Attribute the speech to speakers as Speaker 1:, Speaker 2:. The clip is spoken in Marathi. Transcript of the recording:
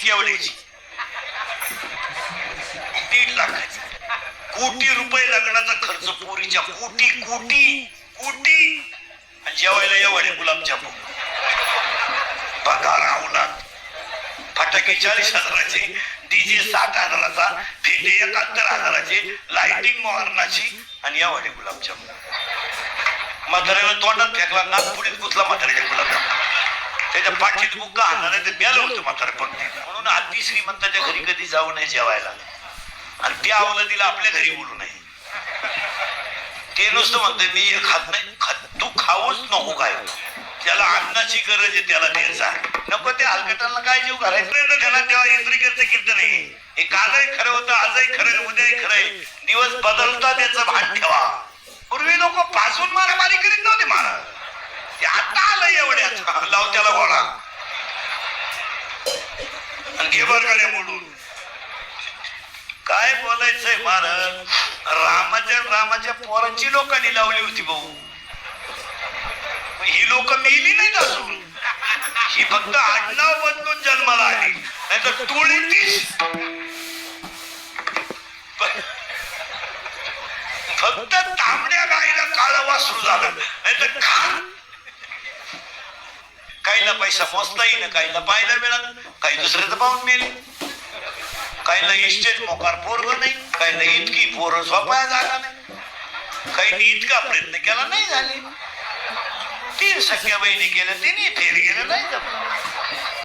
Speaker 1: एवढ्याची 1.5 लाखाची कोटी रुपये लग्नाचा खर्च पोरीच्या कोटी कोटी कोटी आणि जेवायला एवढे गुलाबजामुन पगार अवलाद फटाके 40,000चे डीजे 60,000चा फेटे 71,000चे लाइटिंग मोहरणाची आणि एवढे गुलाबजामुन म्हाताऱ्यानं तोंडात फेकला नागपुडीत गुतला म्हाताऱ्याच्या गुलाबजामुन त्याच्या पाठीत बुक्का आणणार ते बेलं होतं म्हातारे पण म्हणून अति श्रीमंताच्या घरी कधी जाऊ नये जेवायला आणि त्या अवलादीला आपल्या घरी बोलू नये ते नुसतं म्हणते मी हे खात नाही तू खाऊच नको काय त्याला अन्नाची गरज आहे त्याला द्यायचा नको ते हलकटांना काय जीव घालायचं त्याला तेव्हा इंद्री करता कीर्त नाही हे कालही खरं होतं आजही खरं उद्याही खरंय दिवस बदलता त्याचं भान ठेवा पूर्वी लोक पासून मारामारी करीत नव्हते महाराज ते आता आलं एवढ्यात लाव त्याला बोला आणि घे बर गाड्या मोडून काय बोलायचंय महाराज रामाच्या पोरांची लोकांनी लावली होती भाऊ ही लोक मेली नाहीत असून ही फक्त आडनाव बदलून जन्माला आली नाही तर टोळी तीच फक्त तांबड्या गाईला काळं वासरू झालं नाही तर काहीला पैसा मोजता येईल काहीला पाहायला मिळालं काही दुसऱ्याचं पाहून मेले काहीला इस्टेट मोकार पोरग नाही काहीला इतकी पोरं झोपाया जागा नाही काही इतका प्रयत्न केला नाही झाले 3 सख्या बहिणी केल्या तिने फेर गेलं नाही